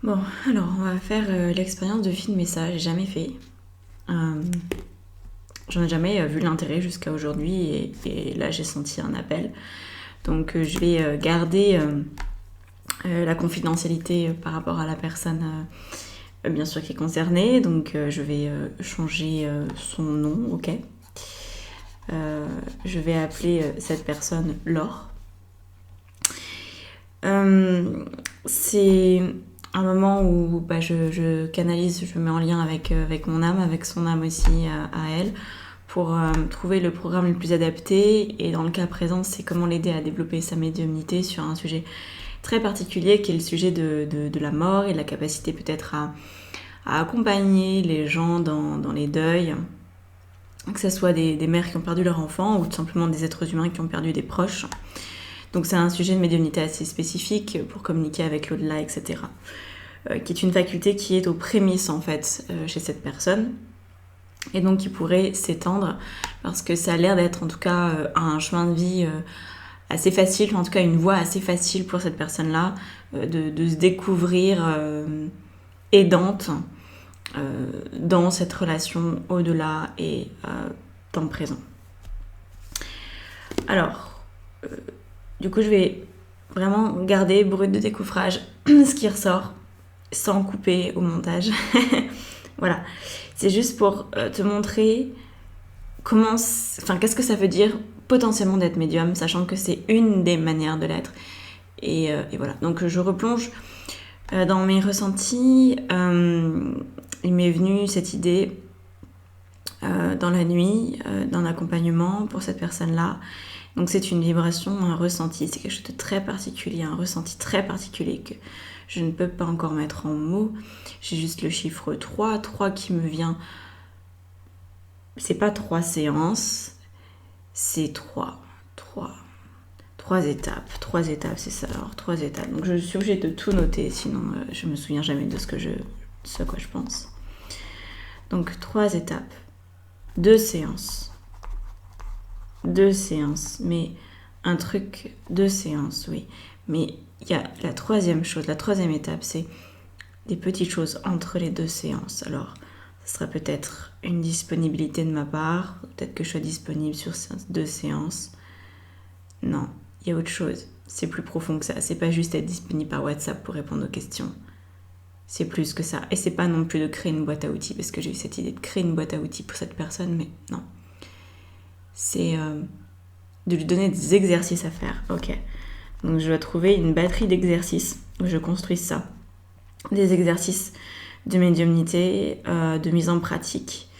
Bon, alors on va faire l'expérience de fil message. J'ai jamais fait. J'en ai jamais vu l'intérêt jusqu'à aujourd'hui et là j'ai senti un appel. Donc je vais garder la confidentialité par rapport à la personne bien sûr qui est concernée. Donc je vais changer son nom, ok. Je vais appeler cette personne Laure. C'est un moment où je canalise, je me mets en lien avec mon âme, avec son âme aussi à elle, pour trouver le programme le plus adapté. Et dans le cas présent, c'est comment l'aider à développer sa médiumnité sur un sujet très particulier qui est le sujet de la mort et la capacité peut-être à accompagner les gens dans les deuils, que ce soit des mères qui ont perdu leur enfant ou tout simplement des êtres humains qui ont perdu des proches. Donc c'est un sujet de médiumnité assez spécifique pour communiquer avec l'au-delà, etc. Qui est une faculté qui est aux prémices en fait chez cette personne et donc qui pourrait s'étendre parce que ça a l'air d'être en tout cas un chemin de vie assez facile, en tout cas une voie assez facile pour cette personne-là de se découvrir aidante dans cette relation au-delà et dans le présent. Alors, du coup je vais vraiment garder brut de décoffrage ce qui ressort sans couper au montage. Voilà, c'est juste pour te montrer qu'est-ce que ça veut dire potentiellement d'être médium, sachant que c'est une des manières de l'être. Et voilà, donc je replonge dans mes ressentis. Il m'est venu cette idée dans la nuit d'un accompagnement pour cette personne-là. Donc c'est une vibration, un ressenti, c'est quelque chose de très particulier, un ressenti très particulier que je ne peux pas encore mettre en mots. J'ai juste le chiffre 3 qui me vient. C'est pas 3 séances, c'est 3 étapes, c'est ça, alors 3 étapes. Donc je suis obligée de tout noter, sinon je me souviens jamais de ce à quoi je pense. Donc 3 étapes, 2 séances, mais un truc, 2 séances, oui. Mais il y a la troisième étape, c'est des petites choses entre les 2 séances. Alors, ce sera peut-être une disponibilité de ma part, peut-être que je sois disponible sur ces 2 séances. Non, il y a autre chose. C'est plus profond que ça. C'est pas juste être disponible par WhatsApp pour répondre aux questions. C'est plus que ça. Et c'est pas non plus de créer une boîte à outils, parce que j'ai eu cette idée de créer une boîte à outils pour cette personne, mais non. C'est de lui donner des exercices à faire. Ok. Donc je dois trouver une batterie d'exercices où je construis ça. Des exercices de médiumnité, de mise en pratique.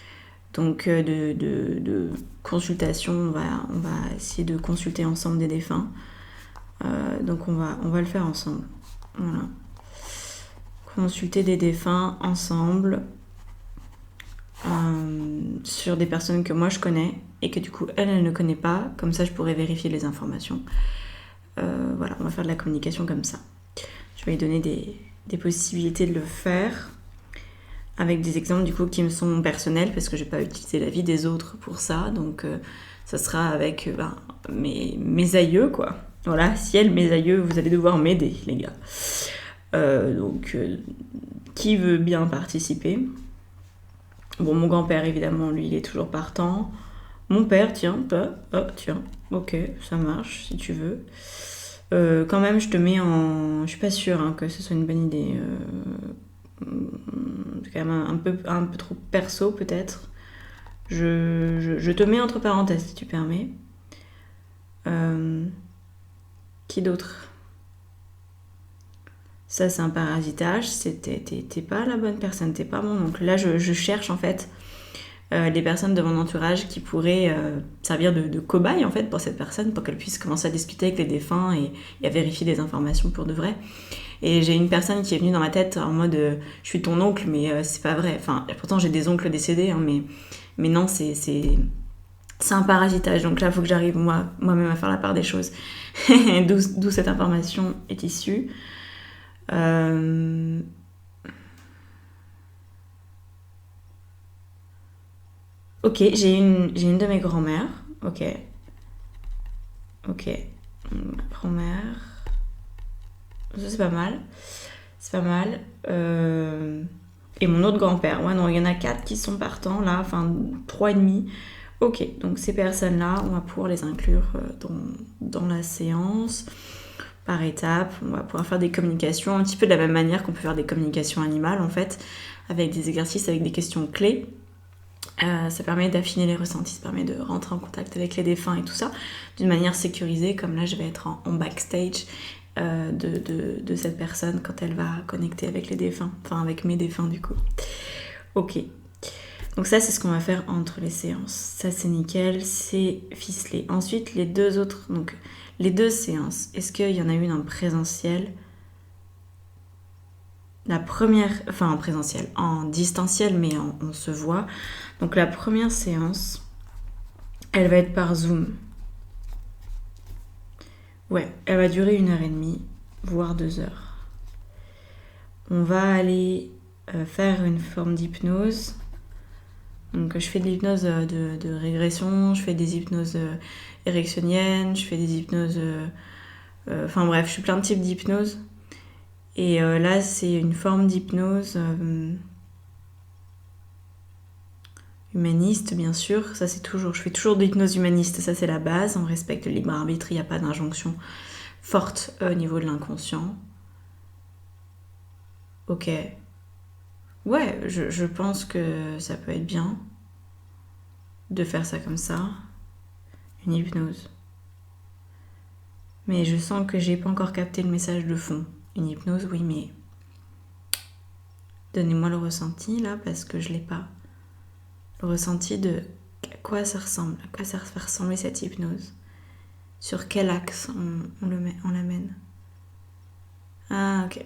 Donc de consultation, on va essayer de consulter ensemble des défunts. Donc on va le faire ensemble. Voilà. Consulter des défunts ensemble sur des personnes que moi je connais et que du coup elle ne connaît pas. Comme ça je pourrais vérifier les informations. Voilà, on va faire de la communication comme ça. Je vais lui donner des possibilités de le faire avec des exemples du coup qui me sont personnels parce que je vais pas utiliser la vie des autres pour ça. Donc ça sera avec mes aïeux quoi. Voilà, ciel, mes aïeux, vous allez devoir m'aider les gars. Donc qui veut bien participer? Bon, mon grand-père évidemment, lui il est toujours partant. Mon père, tiens, ok, ça marche si tu veux. Quand même, je te mets en... Je suis pas sûre que ce soit une bonne idée. C'est quand même un peu trop perso, peut-être. Je te mets entre parenthèses, si tu permets. Qui d'autre? Ça, c'est un parasitage. T'es pas la bonne personne, t'es pas mon oncle. Là, je cherche, en fait, des personnes de mon entourage qui pourraient servir de cobaye en fait pour cette personne, pour qu'elle puisse commencer à discuter avec les défunts et à vérifier des informations pour de vrai. Et j'ai une personne qui est venue dans ma tête en mode je suis ton oncle mais c'est pas vrai. Enfin, pourtant j'ai des oncles décédés mais non, c'est un parasitage. Donc là il faut que j'arrive moi-même à faire la part des choses. D'où cette information est issue. Ok, j'ai une de mes grand-mères. Ok. Ma grand-mère. Ça, c'est pas mal. c'est pas mal. Et mon autre grand-père. Ouais, non, il y en a 4 qui sont partants là, enfin 3 et demi. Ok, donc ces personnes-là, on va pouvoir les inclure dans la séance par étapes. On va pouvoir faire des communications un petit peu de la même manière qu'on peut faire des communications animales en fait, avec des exercices, avec des questions clés. Ça permet d'affiner les ressentis, ça permet de rentrer en contact avec les défunts et tout ça d'une manière sécurisée, comme là je vais être en backstage de cette personne quand elle va connecter avec les défunts, enfin avec mes défunts du coup. Ok, donc ça c'est ce qu'on va faire entre les séances, ça c'est nickel, c'est ficelé. Ensuite les deux autres, donc les 2 séances, est-ce qu'il y en a une en présentiel? La première, enfin en présentiel, en distanciel mais on se voit. Donc la première séance, elle va être par Zoom. Ouais, elle va durer 1h30, voire 2 heures. On va aller faire une forme d'hypnose. Donc je fais de l'hypnose de régression, je fais des hypnoses érectioniennes, je fais des hypnoses... Enfin bref, je fais plein de types d'hypnose. Et là, c'est une forme d'hypnose humaniste, bien sûr. Ça, c'est toujours... Je fais toujours de l'hypnose humaniste, ça c'est la base. On respecte le libre arbitre, il n'y a pas d'injonction forte au niveau de l'inconscient. Ok. Ouais, je pense que ça peut être bien de faire ça comme ça. Une hypnose. Mais je sens que j'ai pas encore capté le message de fond. Une hypnose, oui, mais... Donnez-moi le ressenti, là, parce que je l'ai pas. Le ressenti de à quoi ça ressemble, à quoi ça fait ressembler cette hypnose. Sur quel axe on l'amène. Ah, ok.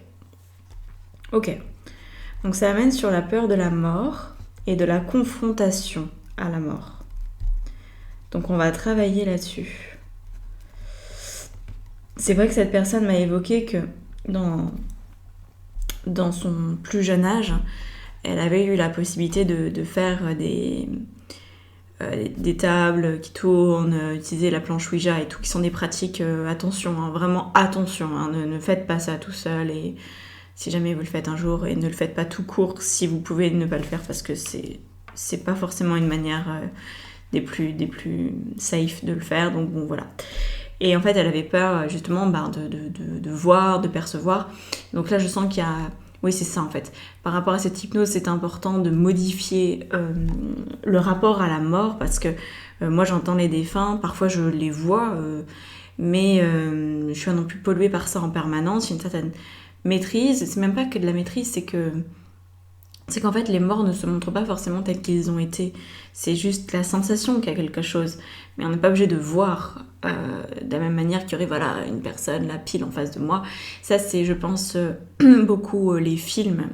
Ok. Donc ça amène sur la peur de la mort et de la confrontation à la mort. Donc on va travailler là-dessus. C'est vrai que cette personne m'a évoqué que dans son plus jeune âge, elle avait eu la possibilité de faire des tables qui tournent, utiliser la planche Ouija et tout, qui sont des pratiques, attention, hein, vraiment attention, hein, ne faites pas ça tout seul, et si jamais vous le faites un jour, et ne le faites pas tout court si vous pouvez ne pas le faire, parce que c'est pas forcément une manière des plus safe de le faire, donc bon voilà. Et en fait elle avait peur justement de voir, de percevoir, donc là je sens qu'il y a... Oui, c'est ça en fait. Par rapport à cette hypnose, c'est important de modifier le rapport à la mort, parce que moi j'entends les défunts, parfois je les vois, mais je suis pas non plus polluée par ça en permanence. J'ai une certaine maîtrise. C'est même pas que de la maîtrise, c'est qu'en fait les morts ne se montrent pas forcément tels qu'ils ont été. C'est juste la sensation qu'il y a quelque chose, mais on n'est pas obligé de voir de la même manière qu'il y aurait une personne, la pile en face de moi. Ça c'est, je pense, beaucoup les films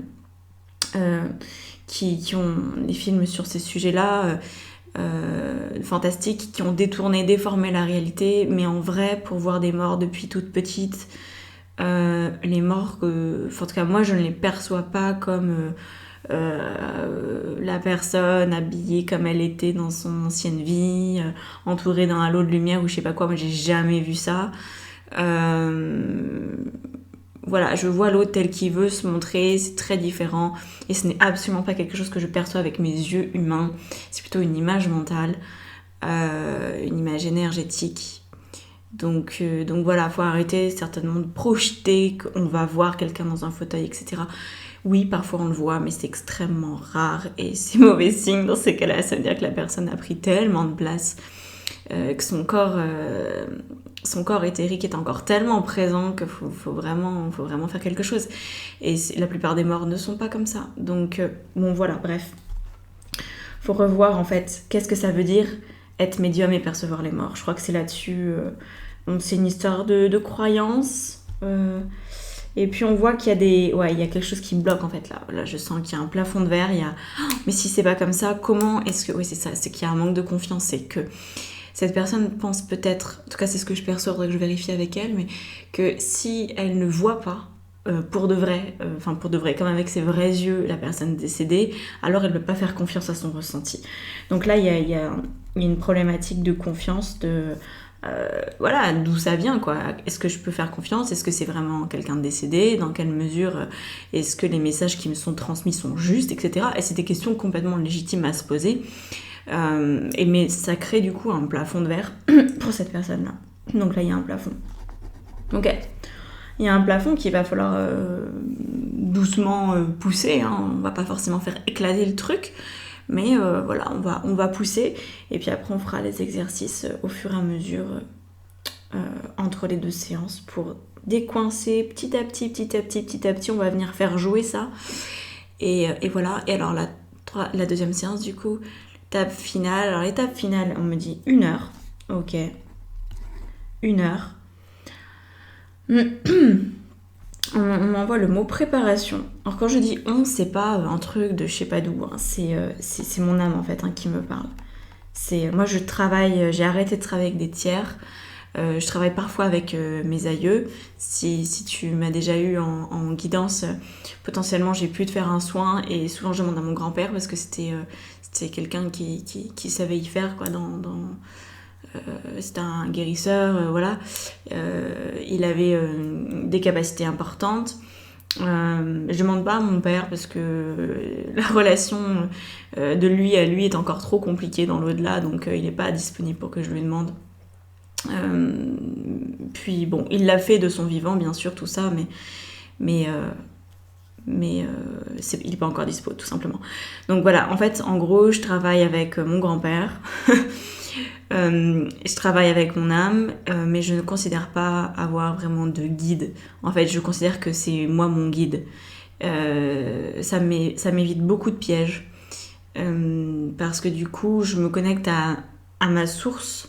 qui ont les films sur ces sujets-là fantastiques, qui ont détourné, déformé la réalité, mais en vrai, pour voir des morts depuis toute petite, les morts, en tout cas moi je ne les perçois pas comme la personne habillée comme elle était dans son ancienne vie, entourée d'un halo de lumière ou je sais pas quoi. Moi j'ai jamais vu ça. Voilà, je vois l'autre tel qu'il veut se montrer, c'est très différent, et ce n'est absolument pas quelque chose que je perçois avec mes yeux humains. C'est plutôt une image mentale, une image énergétique. Donc voilà, faut arrêter certainement de projeter qu'on va voir quelqu'un dans un fauteuil, etc. Oui, parfois on le voit, mais c'est extrêmement rare et c'est mauvais signe dans ces cas-là. Ça veut dire que la personne a pris tellement de place, que son corps éthérique est encore tellement présent qu'il faut vraiment faire quelque chose. Et la plupart des morts ne sont pas comme ça. Donc bon voilà, bref. Faut revoir en fait qu'est-ce que ça veut dire être médium et percevoir les morts. Je crois que c'est là-dessus. Donc c'est une histoire de croyance. Et puis on voit qu'il y a il y a quelque chose qui me bloque en fait là. Là je sens qu'il y a un plafond de verre. Mais si c'est pas comme ça, comment est-ce que... Oui c'est ça, c'est qu'il y a un manque de confiance. C'est que cette personne pense peut-être, en tout cas c'est ce que je perçois, faudrait que je vérifie avec elle, mais que si elle ne voit pas pour de vrai, comme avec ses vrais yeux, la personne décédée, alors elle ne peut pas faire confiance à son ressenti. Donc là il y a une problématique de confiance, voilà, d'où ça vient, quoi. Est-ce que je peux faire confiance? Est-ce que c'est vraiment quelqu'un de décédé? Dans quelle mesure est-ce que les messages qui me sont transmis sont justes, etc. Et c'est des questions complètement légitimes à se poser. Mais ça crée du coup un plafond de verre pour cette personne-là. Donc là, il y a un plafond. Ok. Il y a un plafond qu'il va falloir doucement pousser. Hein. On va pas forcément faire éclater le truc. Mais voilà, on va pousser. Et puis après, on fera les exercices au fur et à mesure entre les 2 séances pour décoincer petit à petit. On va venir faire jouer ça. Et voilà. Et alors, la deuxième séance, du coup, l'étape finale. Alors, l'étape finale, on me dit 1 heure. Ok. 1 heure. On m'envoie le mot préparation. Alors quand je dis on, c'est pas un truc de je sais pas d'où, hein. C'est mon âme en fait qui me parle. Moi je travaille, j'ai arrêté de travailler avec des tiers. Je travaille parfois avec mes aïeux. Si tu m'as déjà eu en guidance, potentiellement j'ai pu te faire un soin et souvent je demande à mon grand-père parce que c'était quelqu'un qui savait y faire quoi c'était un guérisseur, voilà. Il avait des capacités importantes. Je demande pas à mon père parce que la relation de lui à lui est encore trop compliquée dans l'au-delà, donc il n'est pas disponible pour que je lui demande. Puis bon, il l'a fait de son vivant, bien sûr, tout ça, mais il n'est pas encore dispo, tout simplement. Donc voilà, en fait, en gros, je travaille avec mon grand-père. Je travaille avec mon âme, mais je ne considère pas avoir vraiment de guide. En fait, je considère que c'est moi mon guide. Ça m'évite beaucoup de pièges. Parce que du coup, je me connecte à ma source,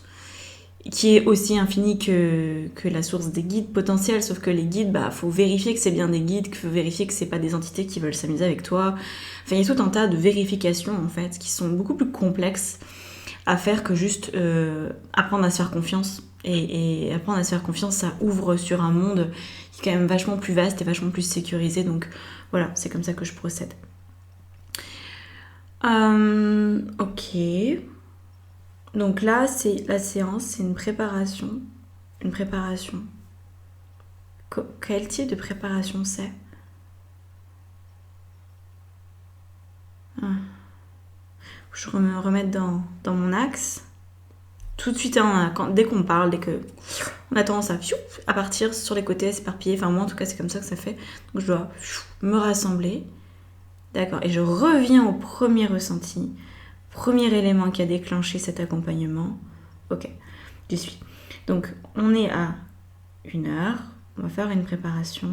qui est aussi infinie que la source des guides potentiels. Sauf que les guides, faut vérifier que c'est bien des guides, qu'il faut vérifier que c'est pas des entités qui veulent s'amuser avec toi. Enfin, il y a tout un tas de vérifications, en fait, qui sont beaucoup plus complexes à faire que juste apprendre à se faire confiance. Et apprendre à se faire confiance, ça ouvre sur un monde qui est quand même vachement plus vaste et vachement plus sécurisé. Donc voilà, c'est comme ça que je procède. Ok. Donc là, c'est la séance, c'est une préparation. Une préparation. Quel type de préparation c'est? Je me remettre dans mon axe. Tout de suite, dès qu'on parle, dès qu'on a tendance à partir sur les côtés, s'éparpiller. Enfin, moi, en tout cas, c'est comme ça que ça fait. Donc, je dois me rassembler. D'accord. Et je reviens au premier ressenti. Premier élément qui a déclenché cet accompagnement. Ok, j'y suis. Donc, on est à 1 heure. On va faire une préparation.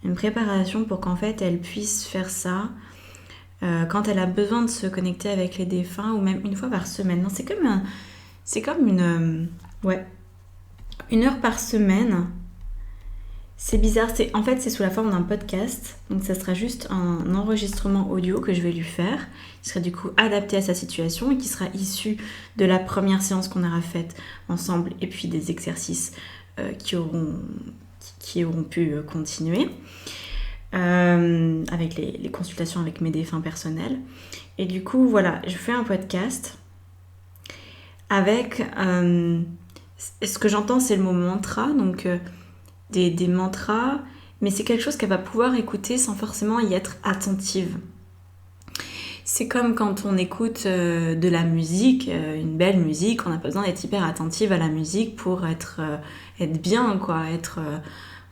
Une préparation pour qu'en fait, elle puisse faire ça quand elle a besoin de se connecter avec les défunts ou même une fois par semaine. Non, c'est comme une 1 heure par semaine. C'est bizarre, en fait c'est sous la forme d'un podcast, donc ça sera juste un enregistrement audio que je vais lui faire, qui sera du coup adapté à sa situation et qui sera issu de la première séance qu'on aura faite ensemble et puis des exercices qui auront pu continuer. Avec les consultations avec mes défunts personnels. Et du coup, voilà, je fais un podcast avec... ce que j'entends, c'est le mot mantra, donc des mantras, mais c'est quelque chose qu'elle va pouvoir écouter sans forcément y être attentive. C'est comme quand on écoute de la musique, une belle musique, on n'a pas besoin d'être hyper attentive à la musique pour être bien, quoi,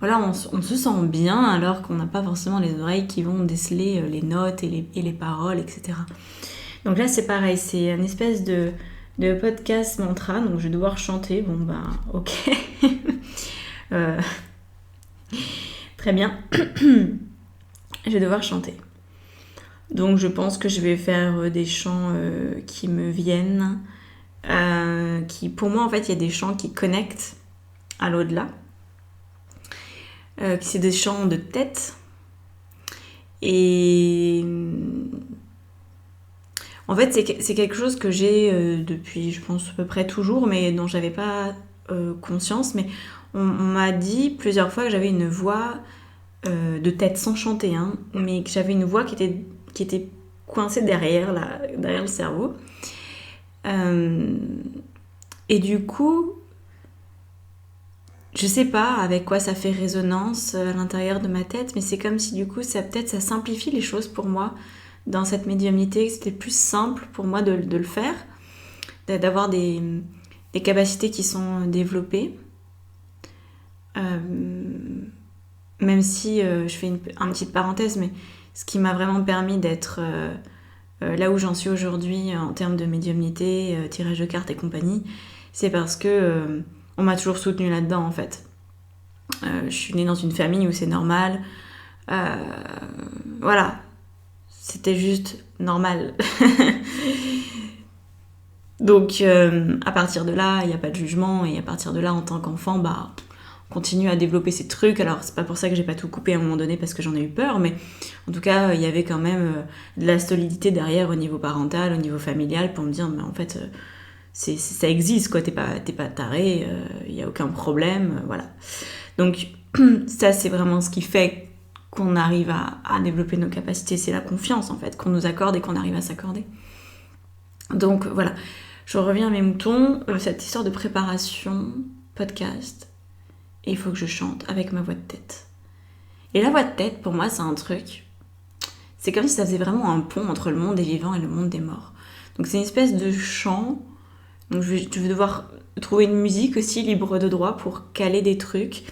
voilà, on se sent bien alors qu'on n'a pas forcément les oreilles qui vont déceler les notes et les paroles, etc. Donc là, c'est pareil, c'est une espèce de podcast mantra, donc je vais devoir chanter. Bon, ok. Très bien. Je vais devoir chanter. Donc je pense que je vais faire des chants qui me viennent. Pour moi, en fait, il y a des chants qui connectent à l'au-delà. C'est des chants de tête. Et en fait, c'est quelque chose que j'ai depuis, je pense, à peu près toujours, mais dont j'avais pas conscience. Mais on m'a dit plusieurs fois que j'avais une voix de tête sans chanter, hein, mais que j'avais une voix qui était coincée derrière le cerveau. Et du coup, je sais pas avec quoi ça fait résonance à l'intérieur de ma tête, mais c'est comme si du coup ça simplifie les choses pour moi dans cette médiumnité, que c'était plus simple pour moi de le faire, d'avoir des capacités qui sont développées. Même si je fais une petite parenthèse, mais ce qui m'a vraiment permis d'être là où j'en suis aujourd'hui en termes de médiumnité, tirage de cartes et compagnie, c'est parce que on m'a toujours soutenue là-dedans en fait. Je suis née dans une famille où c'est normal. Voilà, c'était juste normal. Donc à partir de là, il n'y a pas de jugement, et à partir de là, en tant qu'enfant, on continue à développer ces trucs. Alors c'est pas pour ça que j'ai pas tout coupé à un moment donné parce que j'en ai eu peur, mais en tout cas, il y avait quand même de la solidité derrière au niveau parental, au niveau familial, pour me dire, mais en fait, ça existe, quoi, t'es pas taré, il n'y a aucun problème, voilà. Donc ça, c'est vraiment ce qui fait qu'on arrive à développer nos capacités, c'est la confiance en fait qu'on nous accorde et qu'on arrive à s'accorder. Donc voilà, je reviens à mes moutons, cette histoire de préparation, podcast, et il faut que je chante avec ma voix de tête. Et la voix de tête, pour moi, c'est un truc, c'est comme si ça faisait vraiment un pont entre le monde des vivants et le monde des morts. Donc c'est une espèce de chant, donc je vais devoir trouver une musique aussi libre de droit pour caler des trucs,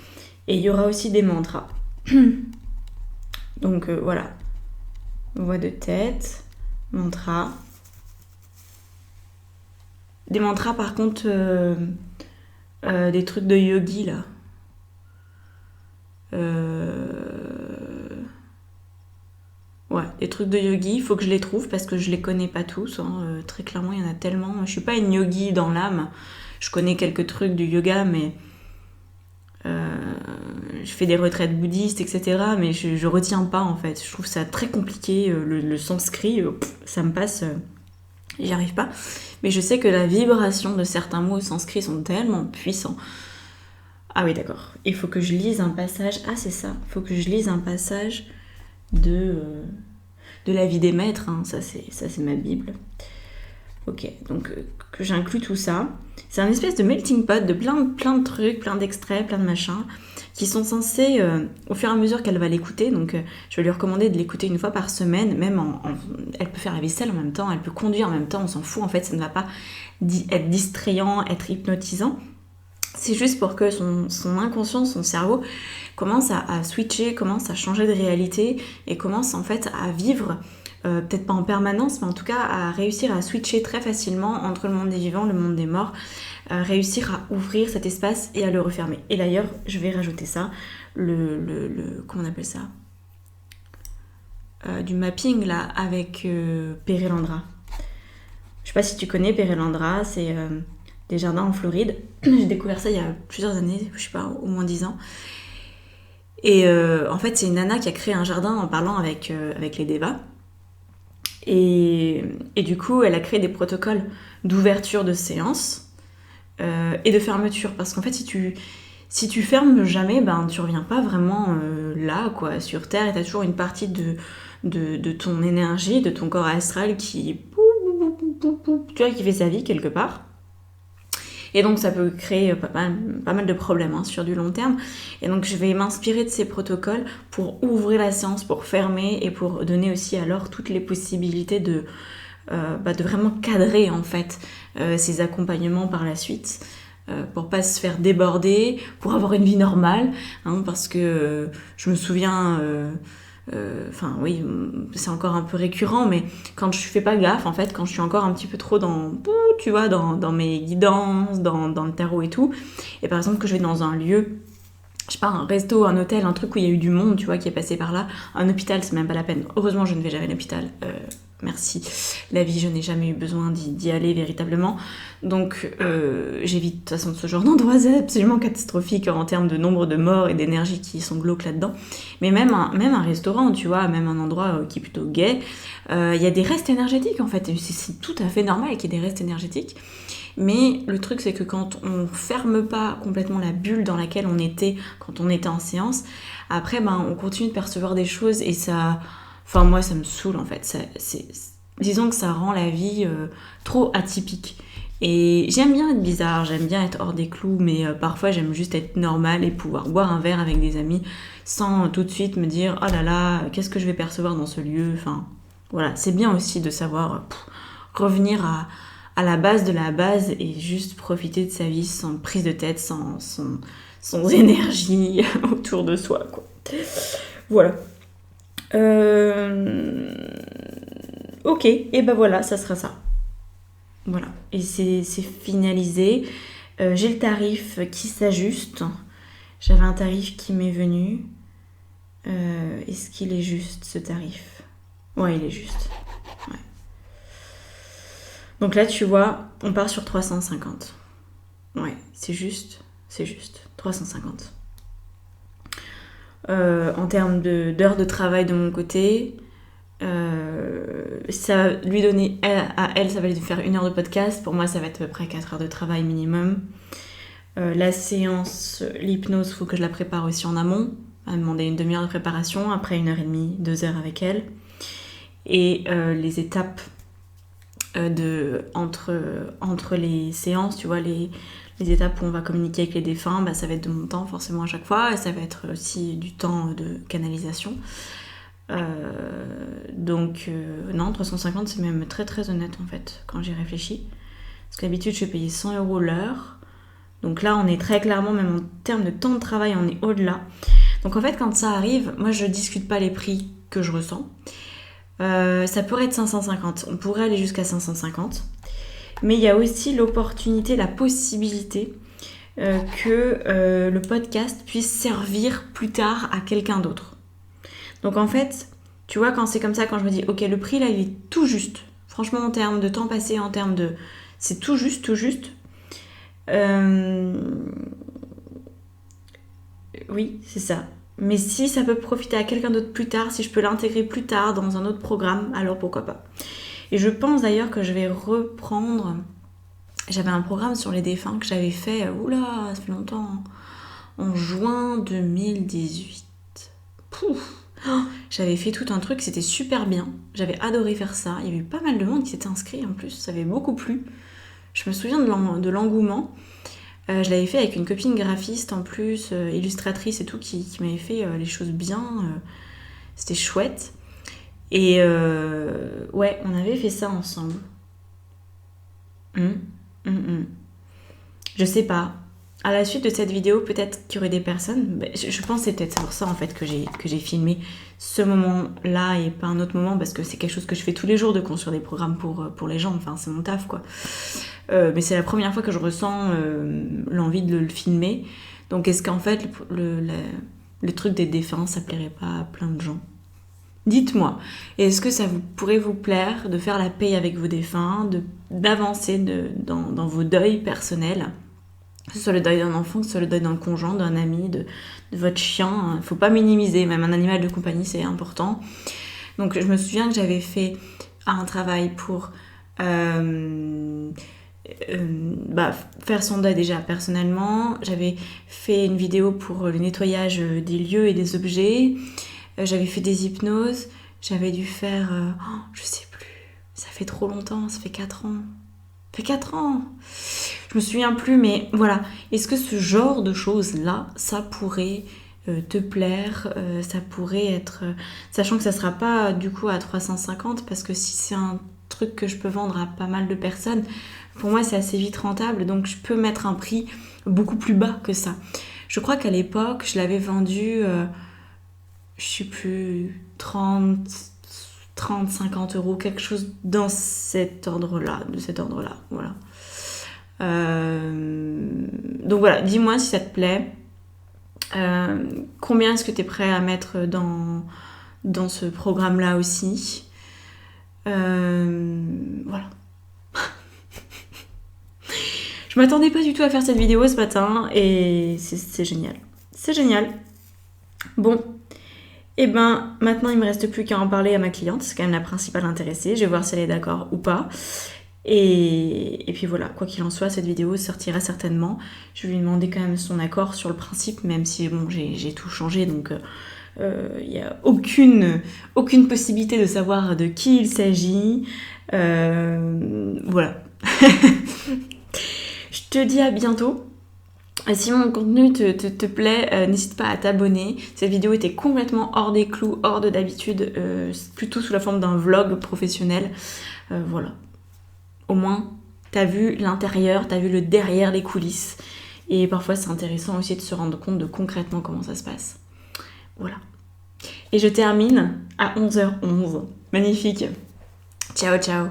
et il y aura aussi des mantras. Donc voilà, voix de tête, mantra. Des mantras par contre, des trucs de yogi là. Ouais, des trucs de yogi, il faut que je les trouve parce que je les connais pas tous. Très clairement, il y en a tellement. Je suis pas une yogi dans l'âme. Je connais quelques trucs du yoga, mais je fais des retraites bouddhistes, etc. Mais je retiens pas en fait. Je trouve ça très compliqué. Le sanskrit, ça me passe. J'y arrive pas. Mais je sais que la vibration de certains mots sanskrit sont tellement puissants. Ah oui, d'accord. Il faut que je lise un passage. Ah, c'est ça. Il faut que je lise un passage de la vie des maîtres. Hein. Ça, c'est ma Bible. Ok, donc que j'inclus tout ça. C'est un espèce de melting pot de plein de trucs, plein d'extraits, plein de machins, qui sont censés, au fur et à mesure qu'elle va l'écouter, donc je vais lui recommander de l'écouter une fois par semaine, même elle peut faire la vaisselle en même temps, elle peut conduire en même temps, on s'en fout, en fait, ça ne va pas être distrayant, être hypnotisant. C'est juste pour que son inconscient, son cerveau, commence à switcher, commence à changer de réalité et commence en fait à vivre, peut-être pas en permanence, mais en tout cas à réussir à switcher très facilement entre le monde des vivants, le monde des morts, réussir à ouvrir cet espace et à le refermer. Et d'ailleurs, je vais rajouter ça, comment on appelle ça, du mapping là avec Perelandra. Je sais pas si tu connais Perelandra, c'est des jardins en Floride. J'ai découvert ça il y a plusieurs années, je sais pas, au moins 10 ans. Et en fait, c'est une nana qui a créé un jardin en parlant avec les devas. Et du coup, elle a créé des protocoles d'ouverture de séance et de fermeture. Parce qu'en fait, si tu fermes jamais, tu reviens pas vraiment là, quoi, sur Terre. Et t'as toujours une partie de ton énergie, de ton corps astral qui fait sa vie quelque part. Et donc ça peut créer pas mal de problèmes sur du long terme. Et donc je vais m'inspirer de ces protocoles pour ouvrir la séance, pour fermer et pour donner aussi alors toutes les possibilités de vraiment cadrer en fait ces accompagnements par la suite. Pour pas se faire déborder, pour avoir une vie normale, parce que je me souviens... oui, c'est encore un peu récurrent, mais quand je fais pas gaffe, en fait, quand je suis encore un petit peu trop dans mes guidances, dans le tarot et tout, et par exemple que je vais dans un lieu, je sais pas, un resto, un hôtel, un truc où il y a eu du monde, tu vois, qui est passé par là, un hôpital, c'est même pas la peine. Heureusement, je ne vais jamais à l'hôpital, merci. La vie, je n'ai jamais eu besoin d'y aller véritablement. Donc, j'évite de toute façon ce genre d'endroit, c'est absolument catastrophique en termes de nombre de morts et d'énergie qui sont glauques là-dedans. Mais même un restaurant, tu vois, même un endroit qui est plutôt gai, il y a des restes énergétiques en fait. C'est tout à fait normal qu'il y ait des restes énergétiques. Mais le truc, c'est que quand on ferme pas complètement la bulle dans laquelle on était quand on était en séance, après, on continue de percevoir des choses et ça... Enfin, moi, ça me saoule, en fait. Disons que ça rend la vie trop atypique. Et j'aime bien être bizarre, j'aime bien être hors des clous, mais parfois j'aime juste être normale et pouvoir boire un verre avec des amis sans tout de suite me dire oh là là, qu'est-ce que je vais percevoir dans ce lieu. Enfin, voilà, c'est bien aussi de savoir revenir à la base de la base et juste profiter de sa vie sans prise de tête, sans énergie autour de soi, quoi. Voilà. Ok, et ben voilà, ça sera ça. Voilà, et c'est finalisé. J'ai le tarif qui s'ajuste. J'avais un tarif qui m'est venu. Est-ce qu'il est juste ce tarif? Ouais, il est juste. Ouais. Donc là, tu vois, on part sur 350. Ouais, c'est juste. 350. En termes d'heures de travail de mon côté, ça va lui donner à elle, ça va lui faire 1 heure de podcast. Pour moi, ça va être à peu près 4 heures de travail minimum. La séance, l'hypnose, il faut que je la prépare aussi en amont. Elle m'a demandé une demi-heure de préparation, après 1h30, 2 heures avec elle. Et les étapes entre les séances, tu vois, les étapes où on va communiquer avec les défunts, bah, ça va être de mon temps forcément à chaque fois, et ça va être aussi du temps de canalisation. Donc non, 350 c'est même très très honnête en fait quand j'y réfléchis, parce qu'habitude je suis payée 100 € l'heure, donc là on est très clairement, même en termes de temps de travail, on est au-delà. Donc en fait quand ça arrive, moi je discute pas les prix que je ressens. Ça pourrait être 550, on pourrait aller jusqu'à 550, mais il y a aussi l'opportunité, la possibilité que le podcast puisse servir plus tard à quelqu'un d'autre. Donc en fait, tu vois, quand c'est comme ça, quand je me dis, ok, le prix là, il est tout juste. Franchement, en termes de temps passé, en termes de... C'est tout juste, tout juste. Oui, c'est ça. Mais si ça peut profiter à quelqu'un d'autre plus tard, si je peux l'intégrer plus tard dans un autre programme, alors pourquoi pas. Et je pense d'ailleurs que je vais reprendre... J'avais un programme sur les défunts que j'avais fait, oula, ça fait longtemps, en juin 2018. Pouf! Oh, j'avais fait tout un truc, c'était super bien. J'avais adoré faire ça. Il y avait eu pas mal de monde qui s'était inscrit en plus. Ça avait beaucoup plu. Je me souviens de l'engouement. Je l'avais fait avec une copine graphiste en plus, illustratrice et tout, qui m'avait fait les choses bien. C'était chouette. Et ouais, on avait fait ça ensemble. Je sais pas. À la suite de cette vidéo, peut-être qu'il y aurait des personnes... Je pense que c'est peut-être pour ça en fait que j'ai filmé ce moment-là et pas un autre moment, parce que c'est quelque chose que je fais tous les jours, de construire des programmes pour les gens. Enfin, c'est mon taf, quoi. Mais c'est la première fois que je ressens l'envie de le filmer. Donc est-ce qu'en fait, le truc des défunts, ça plairait pas à plein de gens? Dites-moi, est-ce que ça pourrait vous plaire de faire la paix avec vos défunts, d'avancer dans vos deuils personnels, que ce soit le deuil d'un enfant, que ce soit le deuil d'un conjoint, d'un ami, de votre chien? Faut pas minimiser, même un animal de compagnie, c'est important. Donc je me souviens que j'avais fait un travail pour faire son deuil déjà personnellement. J'avais fait une vidéo pour le nettoyage des lieux et des objets. J'avais fait des hypnoses. J'avais dû faire... je sais plus. Ça fait trop longtemps, ça fait 4 ans. Ça fait 4 ans. Je me souviens plus, mais voilà. Est-ce que ce genre de choses-là, ça pourrait te plaire, ça pourrait être... sachant que ça sera pas du coup à 350, parce que si c'est un truc que je peux vendre à pas mal de personnes, pour moi c'est assez vite rentable, donc je peux mettre un prix beaucoup plus bas que ça. Je crois qu'à l'époque, je l'avais vendu, je sais plus, 30, 50 €, quelque chose dans cet ordre-là, voilà. Donc voilà, dis-moi si ça te plaît. Combien est-ce que tu es prêt à mettre dans ce programme-là aussi? Voilà. Je m'attendais pas du tout à faire cette vidéo ce matin et c'est génial. C'est génial. Bon. Et ben maintenant il me reste plus qu'à en parler à ma cliente, c'est quand même la principale intéressée. Je vais voir si elle est d'accord ou pas. Et puis voilà, quoi qu'il en soit, cette vidéo sortira certainement. Je vais lui demander quand même son accord sur le principe, même si bon, j'ai tout changé, donc il n'y a aucune possibilité de savoir de qui il s'agit. Voilà, Je te dis à bientôt. Si mon contenu te plaît, n'hésite pas à t'abonner. Cette vidéo était complètement hors des clous, hors de d'habitude, plutôt sous la forme d'un vlog professionnel. Voilà. Au moins, t'as vu l'intérieur, t'as vu le derrière les coulisses. Et parfois, c'est intéressant aussi de se rendre compte de concrètement comment ça se passe. Voilà. Et je termine à 11h11. Magnifique. Ciao, ciao.